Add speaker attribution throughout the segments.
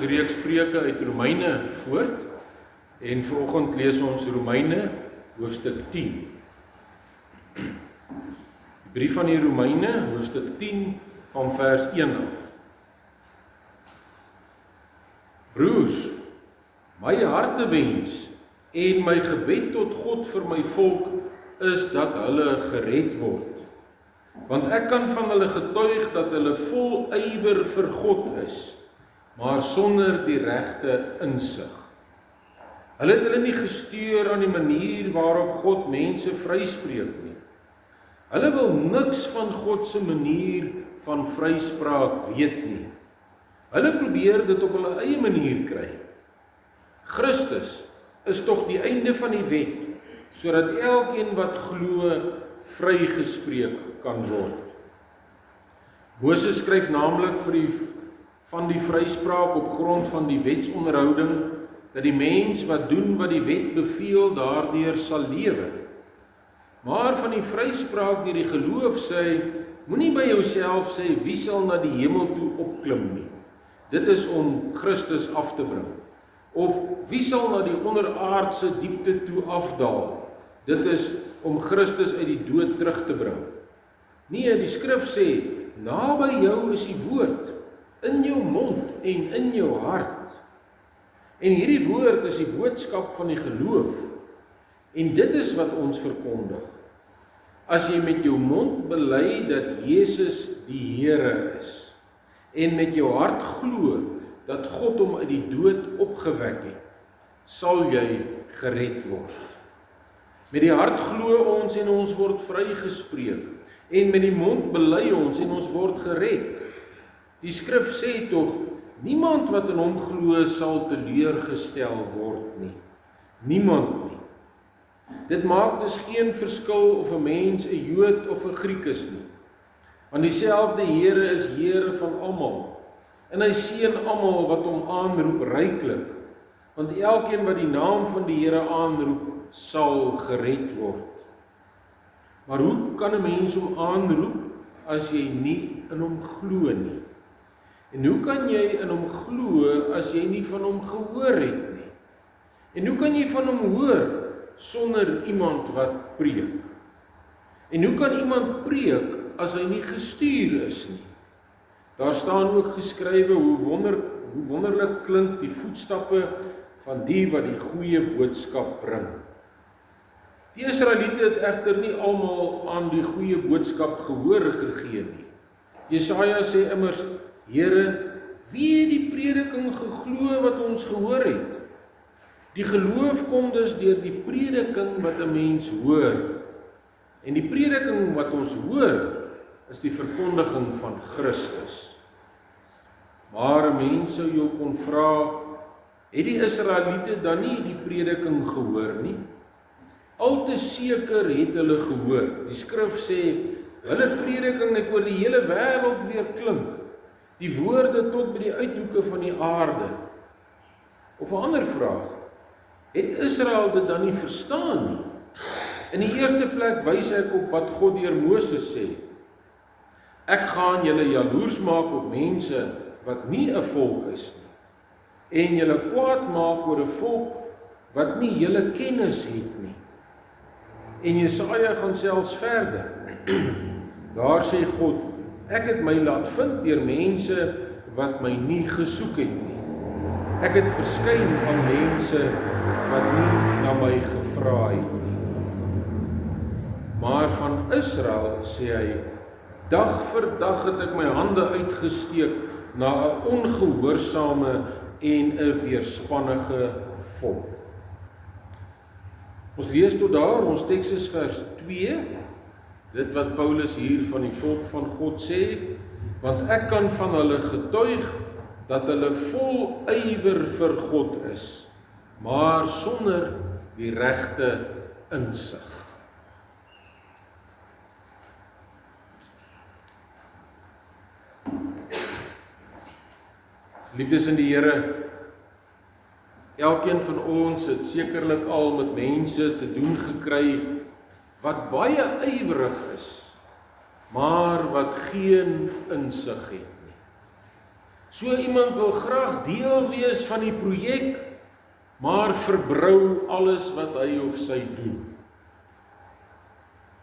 Speaker 1: reeks preke uit Romeine voort en vanoggend lees ons Romeine hoofstuk 10. Die brief van die Romeine hoofstuk 10 van vers 1 af. Broers, my hartewens en my gebed tot God vir my volk is dat hulle gered word. Want ek kan van hulle getuig dat hulle vol ywer vir God is, maar sonder die regte insig. Hulle het hulle nie gestuur aan die manier waarop God mense vryspreek nie. Hulle wil niks van God se manier van vryspraak weet nie. Hulle probeer dit op hulle eie manier kry. Christus is tog die einde van die wet, sodat elkeen wat glo vrygespreek kan word. Moses skryf naamlik van die vryspraak op grond van die wetsonderhouding, dat die mens wat doen wat die wet beveel daardeur sal lewe. Maar van die vryspraak deur die geloof sê, moenie by jouself sê wie sal na die hemel toe opklim nie. Dit is om Christus af te bring. Of wie sal na die onderaardse diepte toe afdaal? Dit is om Christus uit die dood terug te bring. Nee, die skrif sê, naby jou is die woord, in jou mond en in jou hart. En hierdie woord is die boodskap van die geloof. En dit is wat ons verkondig. As jy met jou mond bely dat Jesus die Here is, en met jou hart glo dat God hom uit die dood opgewek het, sal jy gered word. Met die hart glo ons en ons word vrygespreek, en met die mond bely ons en ons word gered. Die skrif sê tog, niemand wat in hom glo sal teleurgestel word nie. Niemand nie. Dit maak dus geen verskil of 'n mens 'n Jood of 'n Griek is nie. Want dieselfde Here is Here van almal, en hy seën almal wat hom aanroep ryklik, want elkeen wat die naam van die Here aanroep, sal gered word. Maar hoe kan 'n mens hom aanroep as jy nie in hom glo nie? En hoe kan jy in hom glo as jy nie van hom gehoor het nie? En hoe kan jy van hom hoor sonder iemand wat preek? En hoe kan iemand preek as hy nie gestuur is nie? Daar staan ook geskrywe hoe wonderlik klink die voetstappe van die wat die goeie boodskap bring. Die Israeliete het egter nie almal aan die goeie boodskap gehoor gegee nie. Jesaja sê immers, Here, wie het die prediking geglo wat ons gehoor het? Die geloof kom dus deur die prediking wat 'n mens hoor. En die prediking wat ons hoor, is die verkondiging van Christus. Maar 'n mens sou jou kon vra, het die Israeliete dan nie die prediking gehoor nie? Al te seker het hulle gehoor. Die skrif sê, hulle prediking het oor die hele wêreld weer klink, die woorde tot by die uithoeke van die aarde. Of 'n ander vraag, het Israel dit dan nie verstaan nie? In die eerste plek wys ek op wat God deur Moses sê. Ek gaan julle jaloers maak op mense wat nie 'n volk is nie, en julle kwaad maak oor 'n volk wat nie julle kennis het nie. En Jesaja gaan selfs verder. Daar sê God, ek het my laat vind deur mense wat my nie gesoek het nie. Ek het verskyn aan mense wat nie na my gevra het nie. Maar van Israel sê hy, dag vir dag het ek my hande uitgesteek na 'n ongehoorsame en 'n weerspannige volk. Ons lees tot daar, ons teks is vers 2, dit wat Paulus hier van die volk van God sê, want ek kan van hulle getuig dat hulle vol ywer vir God is, maar sonder die regte insig. Liefdes in die Here, elkeen van ons het sekerlik al met mense te doen gekry wat baie ywerig is, maar wat geen insig het nie. So iemand wil graag deel wees van die projek, maar verbrou alles wat hy of sy doen.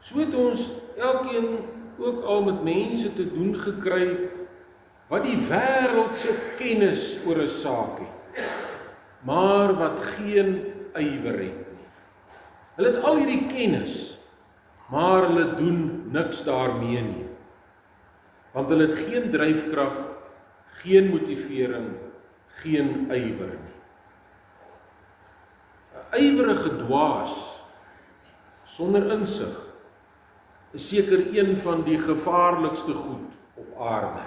Speaker 1: So het ons elkeen ook al met mense te doen gekry, wat die wêreldse kennis oor 'n saak het, maar wat geen ywer het nie. Hulle het al hierdie kennis, maar hulle doen niks daarmee nie. Want hulle het geen dryfkrag, geen motivering, geen ywer nie. 'n Ywerige dwaas sonder insig is seker een van die gevaarlikste goed op aarde.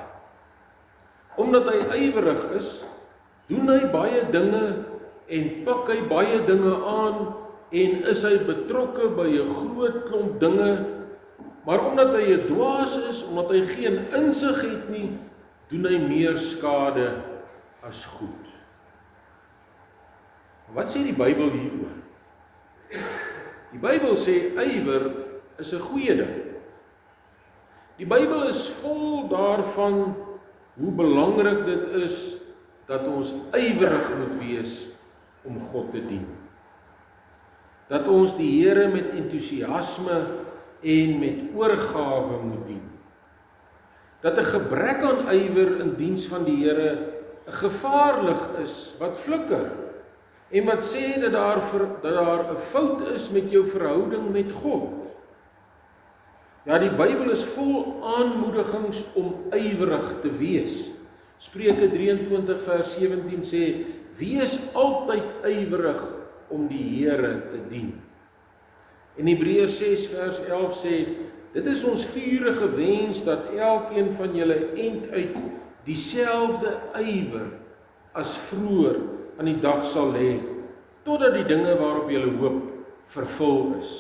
Speaker 1: Omdat hy ywerig is, doen hy baie dinge en pak hy baie dinge aan en is hy betrokke by 'n groot klomp dinge, maar omdat hy 'n dwaas is, omdat hy geen insig het nie, doen hy meer skade as goed. Wat sê die Bybel hieroor? Die Bybel sê ywer is 'n goeie ding. Die Bybel is vol daarvan hoe belangrik dit is dat ons ywerig moet wees om God te dien. Dat ons die Here met entoesiasme en met oorgawe moet dien. Dat 'n gebrek aan ywer in diens van die Here 'n gevaarlig is wat flikker en wat sê dat daar 'n fout is met jou verhouding met God. Ja, die Bybel is vol aanmoedigings om ywerig te wees. Spreuke 23 vers 17 sê, wees altyd ywerig om die Here te dien. En Hebreërs 6 vers 11 sê, dit is ons vurige wens dat elkeen van julle end uit dieselfde ywer as vroeër aan die dag sal hê, totdat die dinge waarop julle hoop vervul is.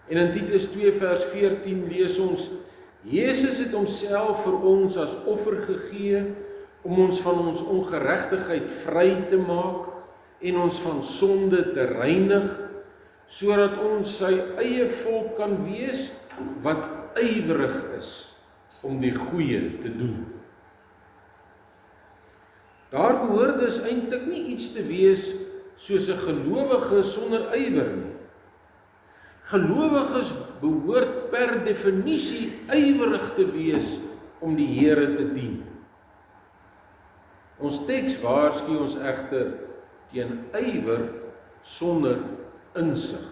Speaker 1: En in Titus 2 vers 14 lees ons, Jesus het homself vir ons as offer gegee, om ons van ons ongeregtigheid vry te maak, en ons van sonde te reinig, sodat ons sy eie volk kan wees, wat ywerig is om die goeie te doen. Daar behoort dus eintlik nie iets te wees soos 'n gelowige sonder ywer nie. Gelowiges behoort per definisie ywerig te wees om die Here te dien. Ons teks waarsku ons egter teen ywer sonder insig.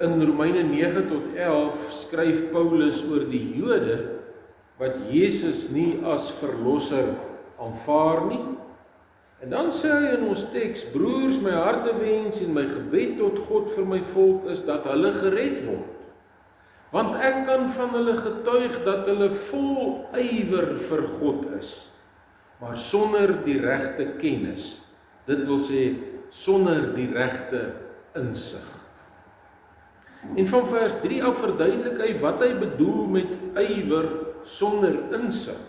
Speaker 1: In Romeine 9 tot 11 skryf Paulus oor die Jode wat Jesus nie as verlosser aanvaar nie. En dan sê hy in ons teks, broers, my hartewens en my gebed tot God vir my volk is dat hulle gered word. Want ek kan van hulle getuig dat hulle vol ywer vir God is, maar sonder die regte kennis. Dit wil sê, sonder die regte insig. En van vers 3 af verduidelik hy wat hy bedoel met ywer sonder insig.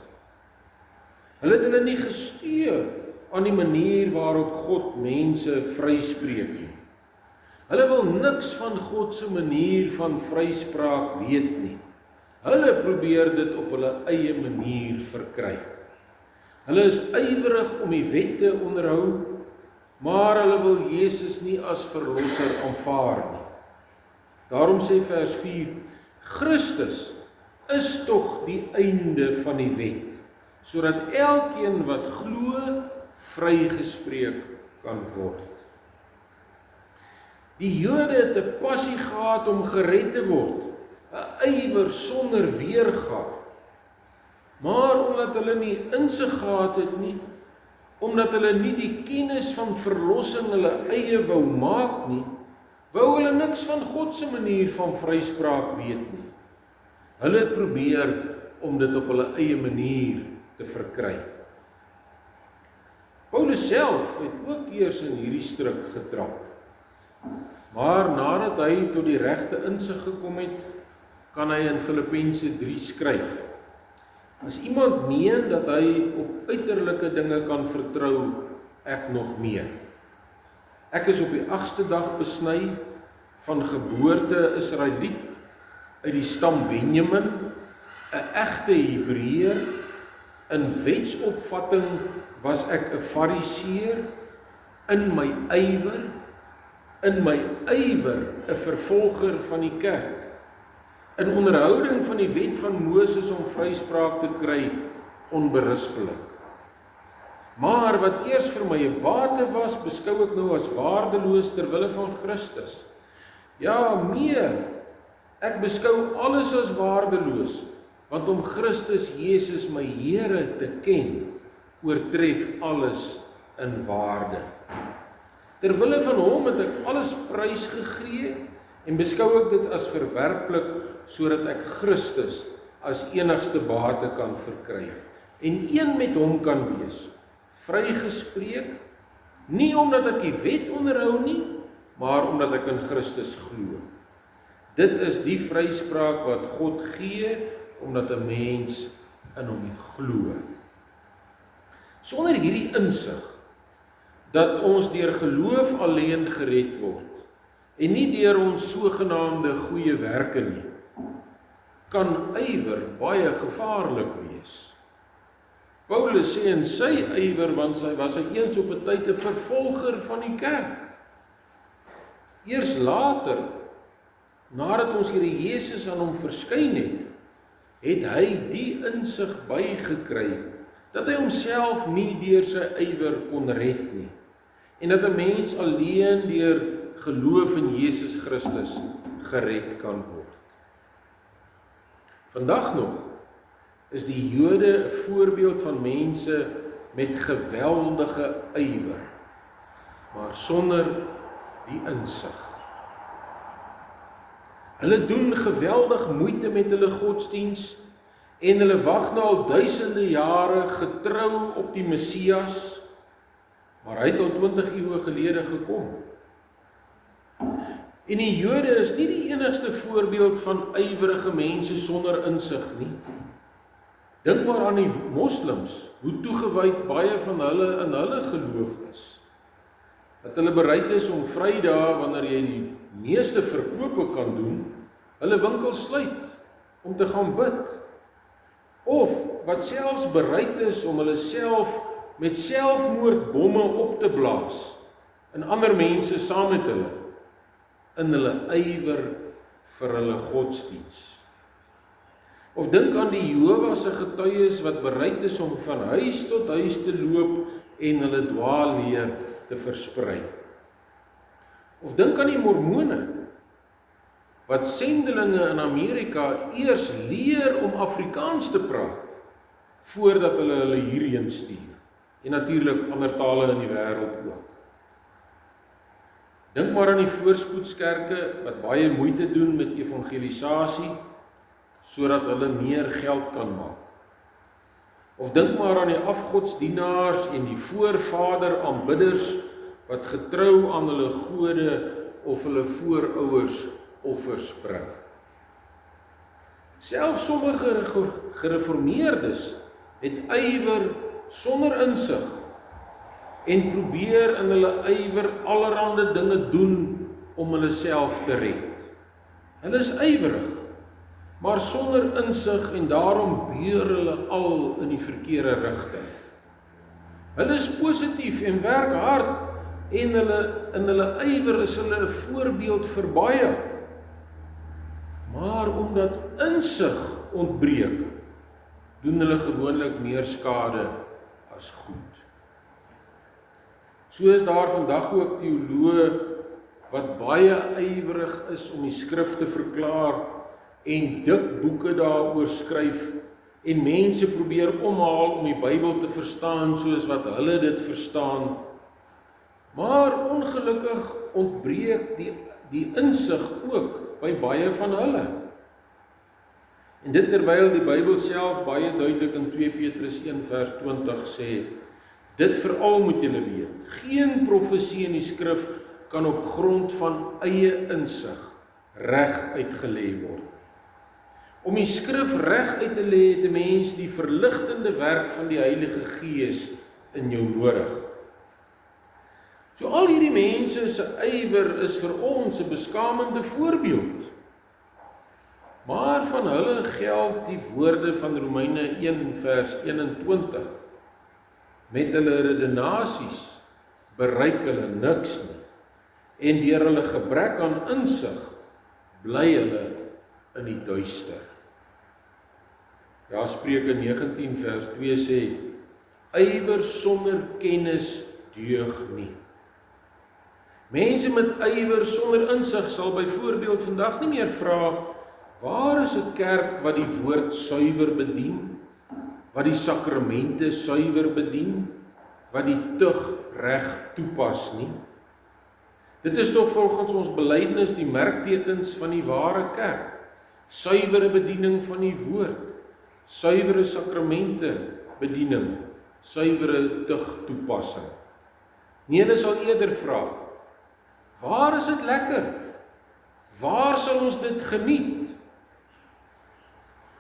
Speaker 1: Hulle het hulle nie gesteer aan die manier waarop God mense vryspreek nie. Hulle wil niks van God se manier van vryspraak weet nie. Hulle probeer dit op hulle eie manier verkry. Hulle is ywerig om die wet te onderhou, maar hulle wil Jesus nie as verlosser aanvaar nie. Daarom sê vers 4, Christus is tog die einde van die wet, sodat elkeen wat glo vrygespreek kan word. Die Jode het 'n passie gehad om gered te word, 'n ywer sonder weerga. Maar omdat hulle nie insig gehad het nie, omdat hulle nie die kennis van verlossing hulle eie wou maak nie, wou hulle niks van God se manier van vryspraak weet nie. Hulle het probeer om dit op hulle eie manier te verkry. Paulus self het ook eers in hierdie struik getrap. Maar nadat hy tot die regte insig gekom het, kan hy in Filippense 3 skryf. As iemand meen dat hy op uiterlike dinge kan vertrou, ek nog meer. Ek is op die 8ste dag besny, van geboorte Israeliet, uit die stam Benjamin, 'n egte Hebreër, in wetsopvatting was ek 'n Fariseer, in my ywer 'n vervolger van die kerk. In onderhouding van die wet van Moses om vryspraak te kry, onberispelik. Maar wat eers vir my 'n bate was, beskou ek nou as waardeloos ter wille van Christus. Ja, meer, ek beskou alles as waardeloos, want om Christus Jesus my Here te ken, oortref alles in waarde. Ter wille van hom het ek alles prys gegee en beskou ek dit as verwerplik, sodat ek Christus as enigste bate kan verkry en een met hom kan wees, vrygespreek, nie omdat ek die wet onderhou nie, maar omdat ek in Christus glo. Dit is die vryspraak wat God gee, omdat 'n mens in hom glo. Sonder hierdie insig, dat ons deur geloof alleen gered word, en nie deur ons sogenaamde goeie werke nie, kan ywer baie gevaarlik wees. Paulus sê in sy ywer, want was hy eens op 'n tyd 'n vervolger van die kerk. Eers later, nadat ons Here Jesus aan hom verskyn het hy die insig bygekry, dat hy homself nie deur sy ywer kon red nie, en dat 'n mens alleen deur geloof in Jesus Christus gered kan word. Vandag nog is die Jode 'n voorbeeld van mense met geweldige ywer, maar sonder die insig. Hulle doen geweldig moeite met hulle godsdiens en hulle wag nou al duisende jare getrou op die Messias, maar hy het al 20 eeue gelede gekom. En die Jode is nie die enigste voorbeeld van ywerige mense sonder insig nie. Dink maar aan die moslims, hoe toegewyd baie van hulle in hulle geloof is. Dat hulle bereid is om Vrydag, wanneer jy die meeste verkope kan doen, hulle winkel sluit om te gaan bid. Of wat selfs bereid is om hulle self met selfmoordbomme op te blaas en ander mense saam met hulle in hulle ywer vir hulle godsdiens. Of dink aan die Jehovah's getuies wat bereid is om van huis tot huis te loop en hulle dwaalleer te versprei. Of dink aan die Mormone wat sendelinge in Amerika eers leer om Afrikaans te praat voordat hulle hierheen stuur, en natuurlik ander tale in die wêreld ook. Dink maar aan die voorspoedskerke wat baie moeite doen met evangelisasie sodat hulle meer geld kan maak. Of dink maar aan die afgodsdienaars en die voorvader aanbidders wat getrou aan hulle gode of hulle voorouers offers bring. Selfs sommige gereformeerdes het ywer sonder insig en probeer in hulle ywer allerhande dinge doen om hulle self te red. Hulle is ywerig, maar sonder insig en daarom beur hulle al in die verkeerde rigting. Hulle is positief en werk hard en in hulle ywer is hulle 'n voorbeeld vir baie. Maar omdat insig ontbreek, doen hulle gewoonlik meer skade as goed. So is daar vandag ook teoloë wat baie ywerig is om die skrif te verklaar en dik boeke daaroor skryf en mense probeer omhaal om die Bybel te verstaan soos wat hulle dit verstaan. Maar ongelukkig ontbreek die insig ook by baie van hulle. En dit terwyl die Bybel self baie duidelik in 2 Petrus 1 vers 20 sê, dit veral moet julle weet, geen profesie in die skrif kan op grond van eie insig reg uitgelê word. Om die skrif reg uit te lê het 'n mens die verligtende werk van die Heilige Gees in jou nodig. So al hierdie mense se ywer is vir ons 'n beskamende voorbeeld. Maar van hulle geld die woorde van Romeine 1 vers 21. Met hulle redenasies bereik hulle niks nie. En deur hulle gebrek aan insig, bly hulle in die duister. Ja, Spreuke 19 vers 2 sê, ywer sonder kennis deug nie. Mense met ywer sonder insig sal byvoorbeeld vandag nie meer vra, waar is 'n kerk wat die woord suiwer bedien, wat die sakramente suiwer bedien, wat die tug reg toepas nie? Dit is tog volgens ons belydenis die merktekens van die ware kerk. Suiwere bediening van die woord, suiwere sakramente bediening, suiwere tug toepassing. Nee, hulle sal eerder vra, waar is dit lekker? Waar sal ons dit geniet?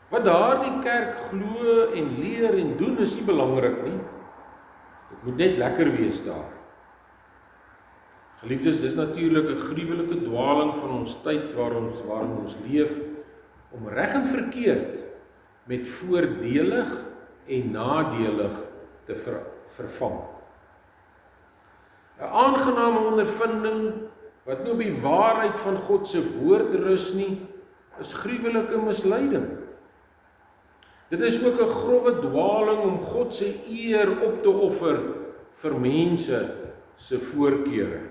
Speaker 1: Wat daardie kerk glo en leer en doen is nie belangrik nie. Dit moet net lekker wees daar. Geliefdes, dis natuurlik 'n gruwelike dwaling van ons tyd waarin ons leef, om reg en verkeerd met voordelig en nadelig te vervang. 'n Aangename ondervinding wat nie op die waarheid van God se woord rus nie, is gruwelike misleiding. Dit is ook 'n grove dwaling om God se eer op te offer vir mense se voorkeure.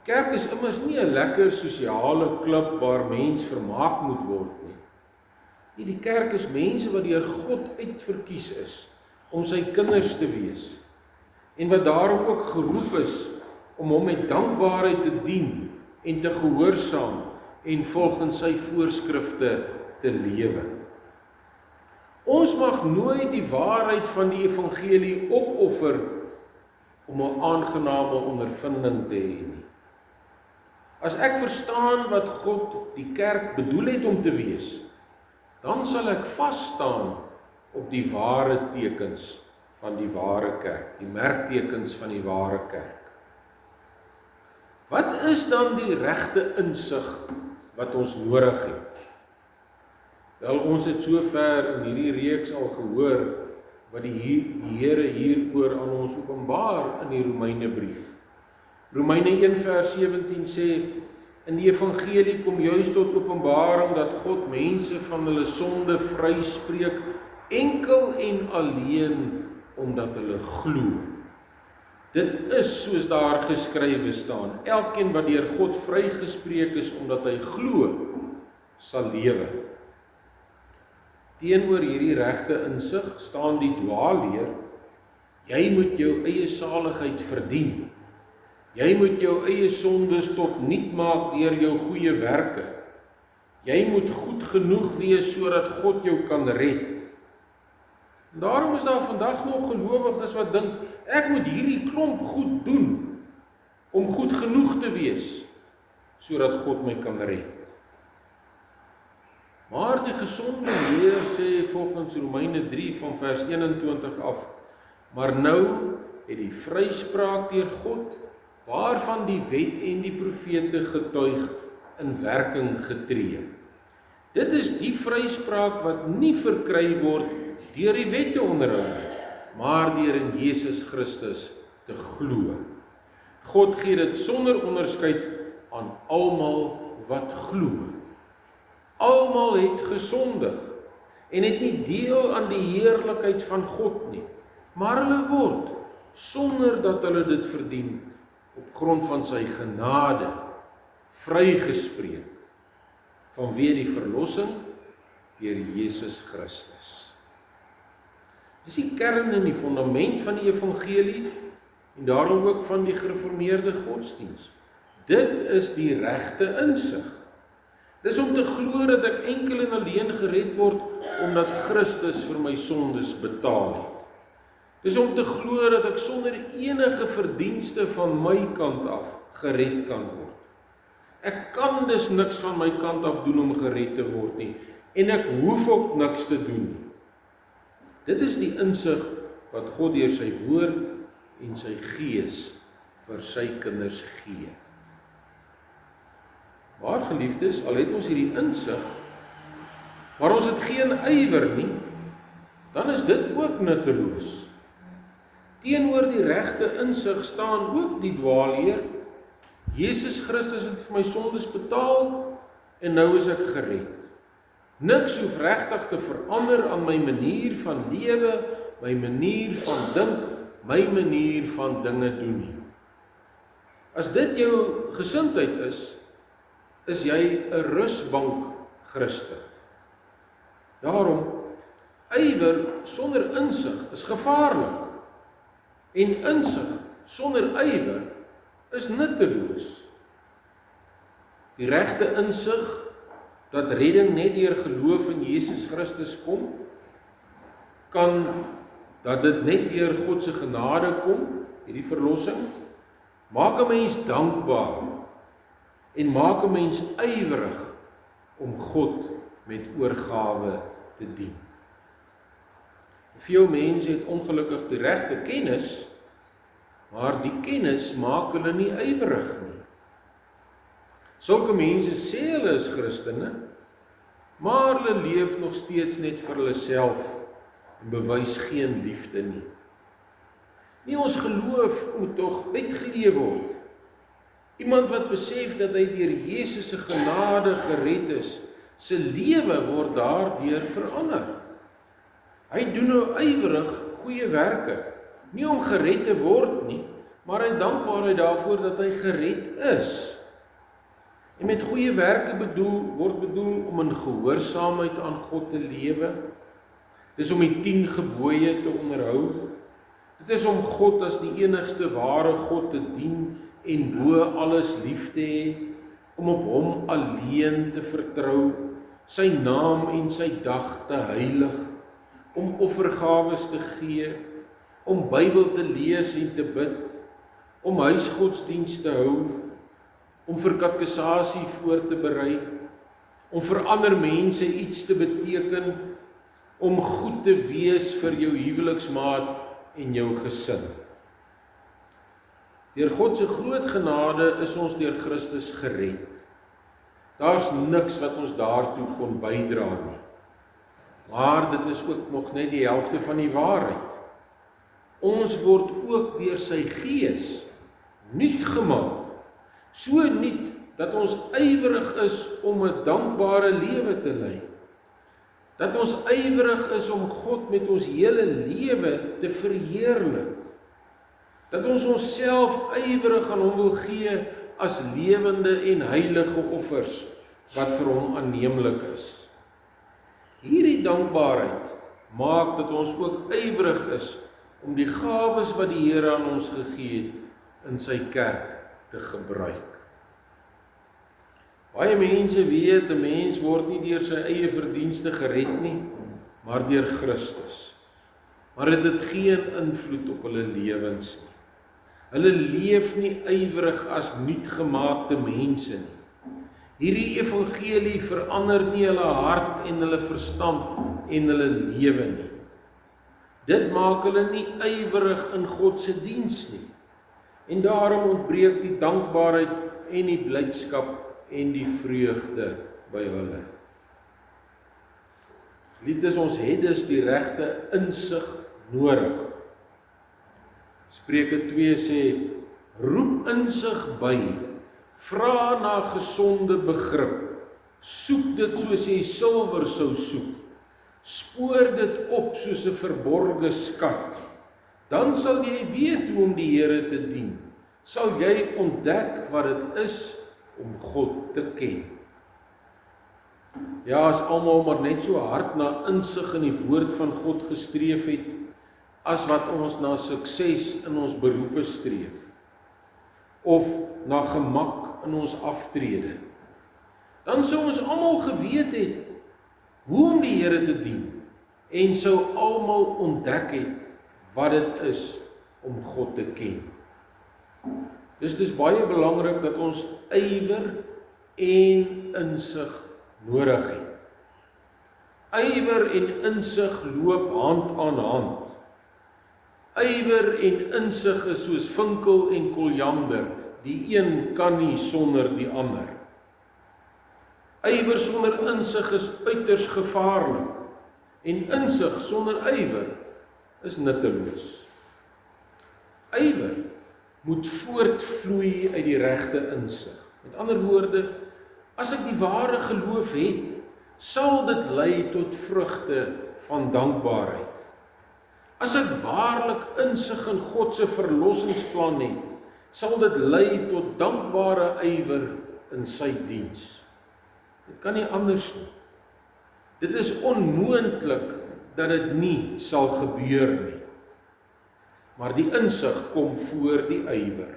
Speaker 1: Kerk is immers nie 'n lekker sosiale klub waar mens vermaak moet word nie. Nee, die kerk is mense wat deur God uitverkies is om sy kinders te wees en wat daarom ook geroep is om hom met dankbaarheid te dien en te gehoorsaam en volgens sy voorskrifte te lewe. Ons mag nooit die waarheid van die evangelie opoffer om 'n aangename ondervinding te hê nie. As ek verstaan wat God die kerk bedoel het om te wees, dan sal ek vas staan op die ware tekens van die ware kerk, die merktekens van die ware kerk. Wat is dan die regte insig wat ons nodig het? Wel, ons het sover in hierdie reeks al gehoor wat die Here hieroor aan ons openbaar in die Romeinebrief. Romeine 1 vers 17 sê, in die evangelie kom juis tot openbaring dat God mense van hulle sonde vryspreek, enkel en alleen omdat hulle glo. Dit is soos daar geskrywe staan, elkeen wat deur God vrygespreek is omdat hy glo, sal lewe. Teenoor hierdie regte insig staan die dwaalleer, jy moet jou eie saligheid verdien. Jy moet jou eie sondes tot niet maak deur jou goeie werke. Jy moet goed genoeg wees sodat God jou kan red. En daarom is daar vandag nog gelowiges wat dink, ek moet hierdie klomp goed doen om goed genoeg te wees sodat God my kan red. Maar die gesonde leer sê volgens Romeine 3 van vers 21 af, maar nou het die vryspraak deur God, waarvan die wet en die profete getuig, in werking getree. Dit is die vryspraak wat nie verkry word deur die wet te onderhou, maar deur in Jesus Christus te glo. God gee dit sonder onderskeid aan almal wat glo. Almal het gesondig en het nie deel aan die heerlikheid van God nie, maar hulle word, sonder dat hulle dit verdien, op grond van sy genade, vrygespreek, vanweë die verlossing deur Jesus Christus. Dis die kern en die fundament van die evangelie, en daarom ook van die gereformeerde godsdiens. Dit is die regte insig. Dis om te glo dat ek enkel en alleen gered word, omdat Christus vir my sondes betaal het. Dis om te glo dat ek sonder enige verdienste van my kant af gered kan word. Ek kan dus niks van my kant af doen om gered te word nie, en ek hoef ook niks te doen nie. Dit is die insig wat God deur sy woord en sy gees vir sy kinders gee. Maar geliefdes, al het ons hierdie insig, maar ons het geen ywer nie, dan is dit ook nutteloos. Teenoor die regte insig staan ook die dwaalleer. Jesus Christus het vir my sondes betaal en nou is ek gered. Niks hoef regtig te verander aan my manier van lewe, my manier van dink, my manier van dinge doen nie. As dit jou gesindheid is jy 'n rusbank Christen. Daarom, ywer sonder insig is gevaarlik. En insig sonder ywer is nutteloos. Die regte insig dat redding net deur geloof in Jesus Christus kom, dat dit net deur God se genade kom, hierdie verlossing, maak 'n mens dankbaar en maak 'n mens ywerig om God met oorgawe te dien. Veel mense het ongelukkig die regte kennis, maar die kennis maak hulle nie ywerig nie. Sulke mense sê hulle is Christene, maar hulle leef nog steeds net vir hulle self en bewys geen liefde nie. Nie, ons geloof moet tog uitgeleef word. Iemand wat besef dat hy deur Jesus se genade gered is, sy lewe word daardeur verander. Hy doen nou ywerig goeie werke, nie om gered te word nie, maar hy dankbaarheid daarvoor dat hy gered is. En met goeie werke word bedoel om in gehoorsaamheid aan God te lewe. Dis om die 10 gebooie te onderhou. Dit is om God as die enigste ware God te dien en bo alles lief te hê, om op hom alleen te vertrou, sy naam en sy dag te heilig, om offergawes te gee, om Bybel te lees en te bid, om huisgodsdienst te hou, om vir katekisasie voor te berei, om vir ander mense iets te beteken, om goed te wees vir jou huweliksmaat en jou gesin. Deur God se groot genade is ons deur Christus gered. Daar's niks wat ons daartoe kon bydra nie. Maar dit is ook nog net die helfte van die waarheid. Ons word ook deur sy Gees nuut gemaak. So nuut dat ons ywerig is om 'n dankbare lewe te lei. Dat ons ywerig is om God met ons hele lewe te verheerlik. Dat ons onsself ywerig aan hom wil gee as lewende en heilige offers wat vir hom aanneemlik is. Hierdie dankbaarheid maak dat ons ook ywerig is om die gawes wat die Here aan ons gegee het in sy kerk te gebruik. Baie mense weet, 'n mens word nie deur sy eie verdienste gered nie, maar deur Christus. Maar dit het geen invloed op hulle lewens nie. Hulle leef nie ywerig as nuutgemaakte mense nie. Hierdie evangelie verander nie hulle hart en hulle verstand en hulle lewe nie. Dit maak hulle nie ywerig in God se diens nie. En daarom ontbreek die dankbaarheid en die blydskap en die vreugde by hulle. Liefdes, ons het dus die regte insig nodig. Spreuke 2 sê, roep insig by, vra na gesonde begrip, soek dit soos jy silwer sou soek, spoor dit op soos 'n verborge skat, dan sal jy weet hoe om die Here te dien, sal jy ontdek wat dit is om God te ken. Ja, as almal maar net so hard na insig in die woord van God gestreef het, as wat ons na sukses in ons beroepe streef, of na gemak in ons aftrede, dan sou ons almal geweet het hoe om die Here te dien, en sou almal ontdek het wat dit is om God te ken. Dus dit is baie belangrik dat ons ywer en insig nodig het. Ywer en insig loop hand aan hand. Ywer en insig is soos vinkel en koljander, die een kan nie sonder die ander. Ywer sonder insig is uiters gevaarlik, en insig sonder ywer is nutteloos. Ywer moet voortvloei uit die regte insig. Met ander woorde, as ek die ware geloof het, sal dit lei tot vrugte van dankbaarheid. As ek waarlik insig in God se verlossingsplan het, sal dit lei tot dankbare ywer in sy diens. Dit kan nie anders nie. Dit is onmoontlik dat dit nie sal gebeur nie. Maar die insig kom voor die ywer.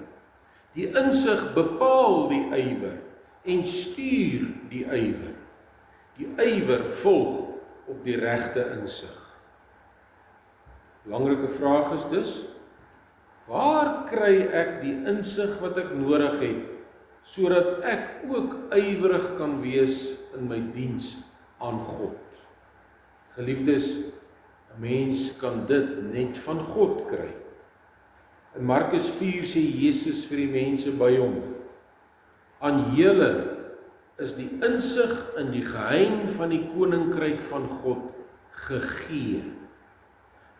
Speaker 1: Die insig bepaal die ywer en stuur die ywer. Die ywer volg op die regte insig. Belangrike vraag is dus, waar kry ek die insig wat ek nodig het, sodat ek ook ywerig kan wees in my diens aan God? Geliefdes, 'n mens kan dit net van God kry. In Markus 4 sê Jesus vir die mense by hom, aan julle is die insig in die geheim van die koninkryk van God gegee.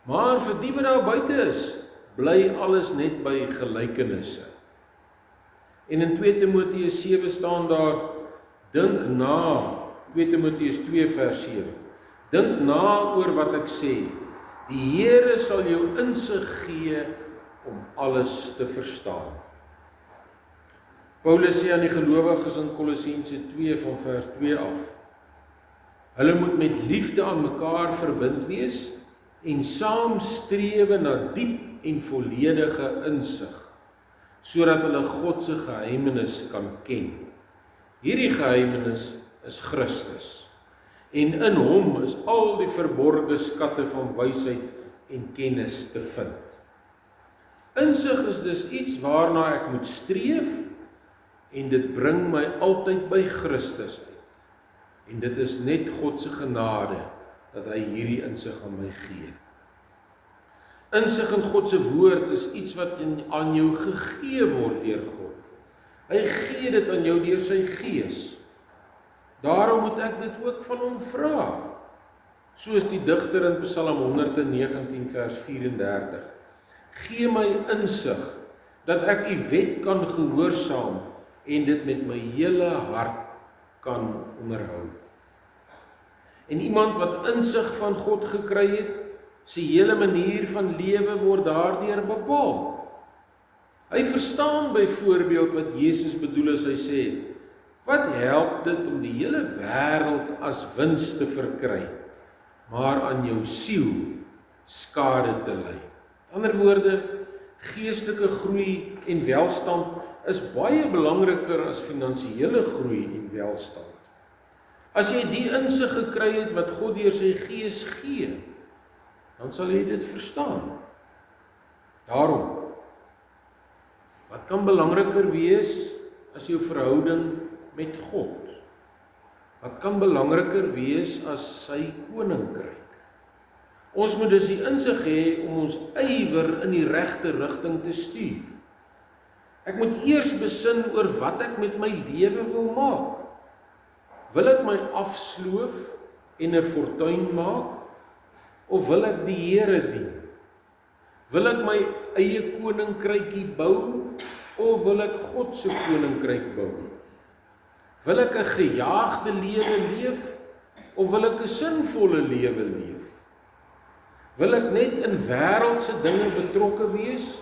Speaker 1: Maar vir die wat daar buite is, bly alles net by gelykenisse. En in 2 Timoteus 7 staan daar, dink na, 2 Timoteus 2 vers 7, dink na oor wat ek sê, die Here sal jou insig gee om alles te verstaan. Paulus sê aan die gelowiges in Kolossense 2 van vers 2 af, hulle moet met liefde aan mekaar verbind wees en saam strewe na diep en volledige insig, sodat hulle God se geheimenis kan ken. Hierdie geheimenis is Christus, en in hom is al die verborgde skatte van wysheid en kennis te vind. Insig is dus iets waarna ek moet streef, en dit bring my altyd by Christus uit. En dit is net God se genade, dat hy hierdie insig aan my gee. Insig in God se woord is iets wat aan jou gegee word deur God. Hy gee dit aan jou deur sy gees. Daarom moet ek dit ook van hom vra. Soos die digter in Psalm 119 vers 34. Gee my insig, dat ek u wet kan gehoorsaam en dit met my hele hart kan onderhou. En iemand wat insig van God gekry het, sy hele manier van lewe word daardeur bepaal. Hy verstaan byvoorbeeld wat Jesus bedoel as hy sê, wat help dit om die hele wêreld as wins te verkry, maar aan jou siel skade te ly. Met ander woorde, geestelike groei en welstand is baie belangriker as finansiële groei en welstand. As jy die insig gekry het wat God deur sy gees gee, dan sal jy dit verstaan. Daarom, wat kan belangriker wees as jou verhouding met God? Wat kan belangriker wees as sy koninkryk? Ons moet dus die insig hê om ons ywer in die regte rigting te stuur. Ek moet eers besin oor wat ek met my lewe wil maak. Wil ek my afsloof en 'n fortuin maak? Of wil ek die Here dien? Wil ek my eie koninkrykie bou? Of wil ek God se koninkryk bou? Wil ek 'n gejaagde lewe leef? Of wil ek 'n sinvolle lewe leef? Wil ek net in wêreldse dinge betrokke wees?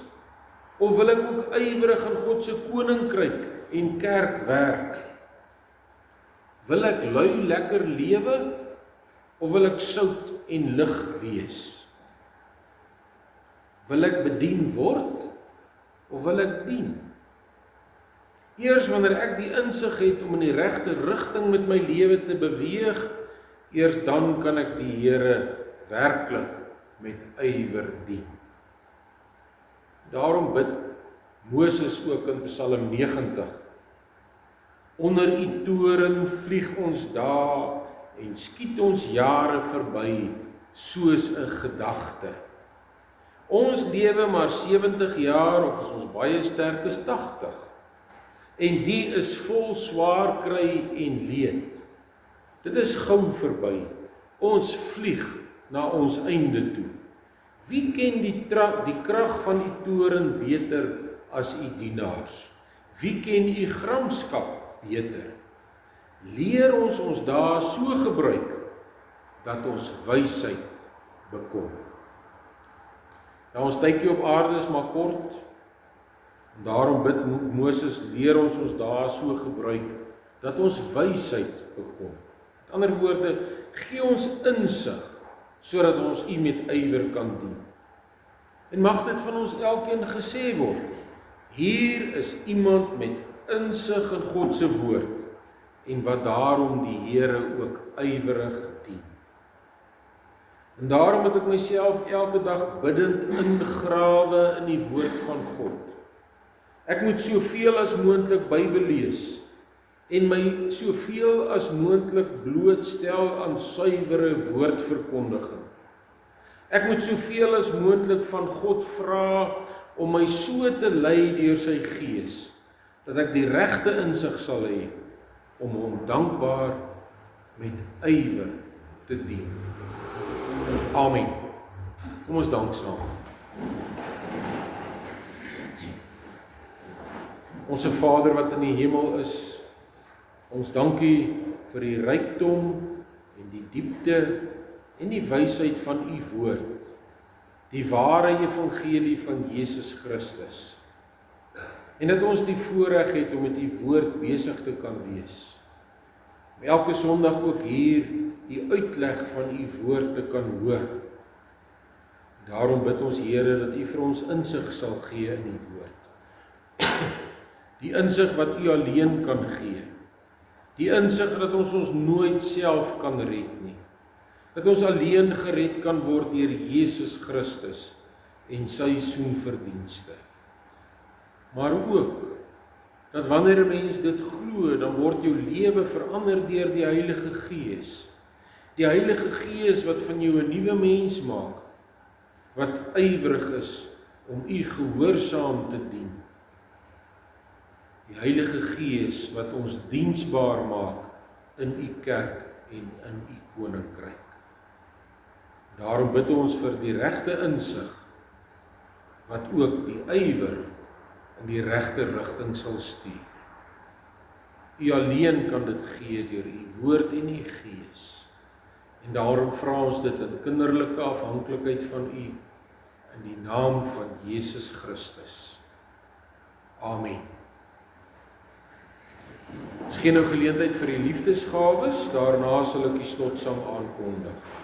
Speaker 1: Of wil ek ook ywerig in God se koninkryk en kerk werk? Wil ek lui lekker lewe? Of wil ek sout en lig wees? Wil ek bedien word? Of wil ek dien? Eers wanneer ek die insig het om in die regte rigting met my lewe te beweeg, eers dan kan ek die Here werklik met ywer dien. Daarom bid Moses ook in Psalm 90. Onder u toren vlieg ons dae en skiet ons jare verby soos 'n gedagte. Ons lewe maar 70 jaar of as ons baie sterk is 80. En die is vol swaar kry en leed. Dit is gou verby. Ons vlieg na ons einde toe. Wie ken die krag van die toren beter as u dienaars? Wie ken u gramskap beter? Leer ons dae so gebruik, dat ons wysheid bekom. Ja, ons tydjie op aarde is maar kort, en daarom bid Moses, leer ons dae so gebruik, dat ons wysheid bekom. Met ander woorde, gee ons insig, sodat ons u met ywer kan dien. En mag dit van ons elkeen gesê word, hier is iemand met insig in God se woord, en wat daarom die Here ook ywerig dien. En daarom moet ek myself elke dag biddend ingrawe in die woord van God. Ek moet soveel as moontlik Bybel lees, en my soveel as moontlik blootstel aan suiwere woordverkondiging. Ek moet soveel as moontlik van God vra om my so te lei deur sy Gees, dat ek die regte insig sal hê om hom dankbaar met ywer te dien. Amen. Kom ons dank saam. Onse Vader wat in die hemel is, ons dankie vir die rykdom en die diepte en die wysheid van u woord, die ware evangelie van Jesus Christus. En dat ons die voorreg het om met u woord besig te kan wees. Om elke Sondag ook hier die uitleg van u woord te kan hoor. Daarom bid ons Here dat u vir ons insig sal gee in die woord. Die insig wat u alleen kan gee. Die insig dat ons nooit self kan red nie. Dat ons alleen gered kan word deur Jesus Christus en sy soenverdienste. Maar ook dat wanneer 'n mens dit glo, dan word jou lewe verander deur die Heilige Gees. Die Heilige Gees wat van jou 'n nuwe mens maak, wat ywerig is om u gehoorsaam te dien. Die Heilige Gees wat ons diensbaar maak in u kerk en in u koninkryk. Daarom bid ons vir die regte insig, wat ook die ywer in die regte rigting sal stuur. U alleen kan dit gee deur u woord en u Gees. En daarom vra ons dit in kinderlike afhanklikheid van u, in die naam van Jesus Christus. Amen. Ons gee nou geleentheid vir die liefdesgawes, daarna sal ek die slotsang aankondig.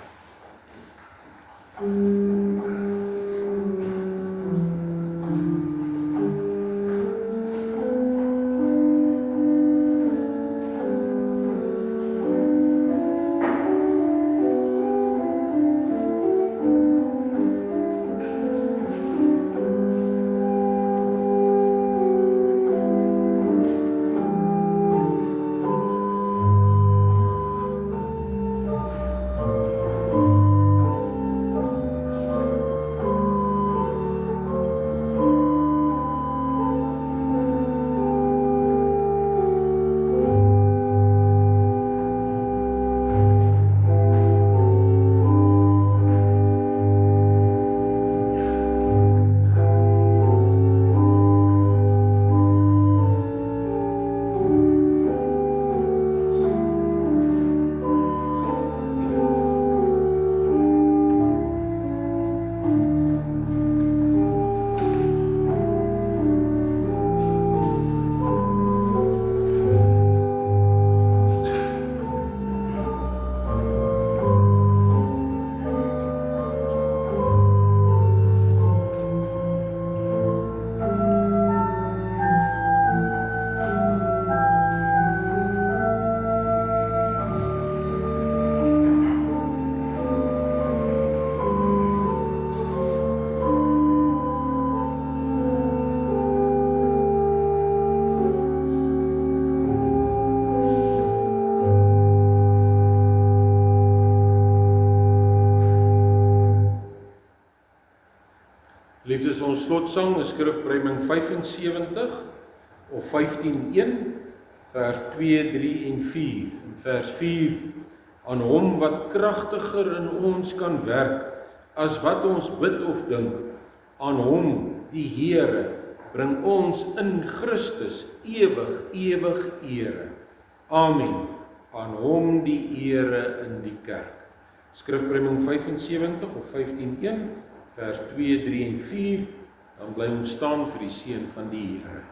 Speaker 1: Liefdes, ons slotsang is skrifbreiding 75 of 15:1 vers 2, 3 en 4. In vers 4, aan hom wat kragtiger in ons kan werk, as wat ons bid of dink, aan hom, die Here, bring ons in Christus ewig ere. Amen. Aan hom die ere in die kerk. Skrifpreming 75 of 15:1, vers 2, 3 en 4, dan bly ons staan vir die seën van die Here.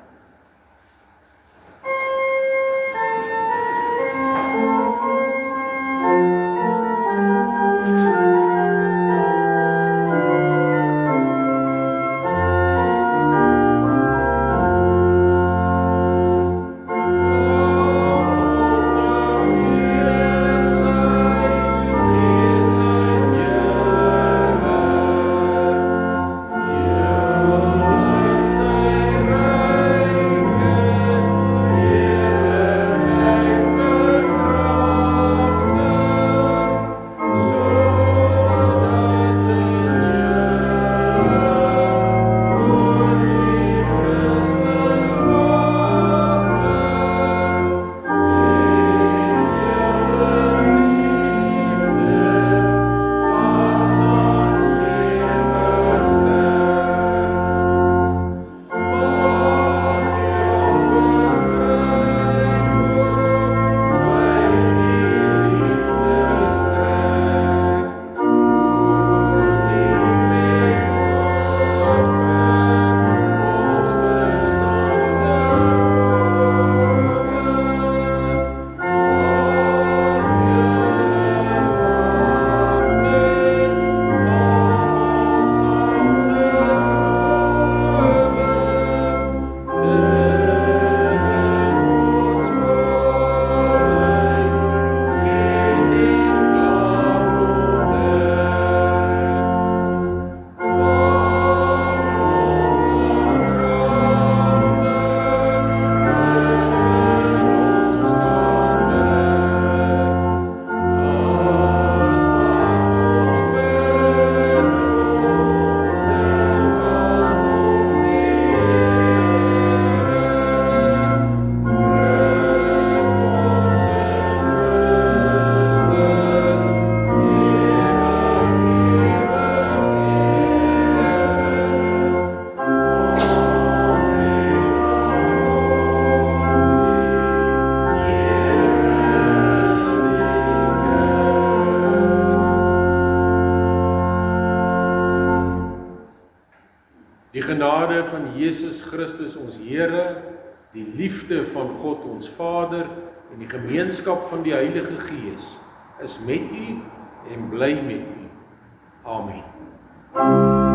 Speaker 1: Die genade van Jesus Christus ons Here, die liefde van God ons Vader en die gemeenskap van die Heilige Gees is met u en bly met u. Amen.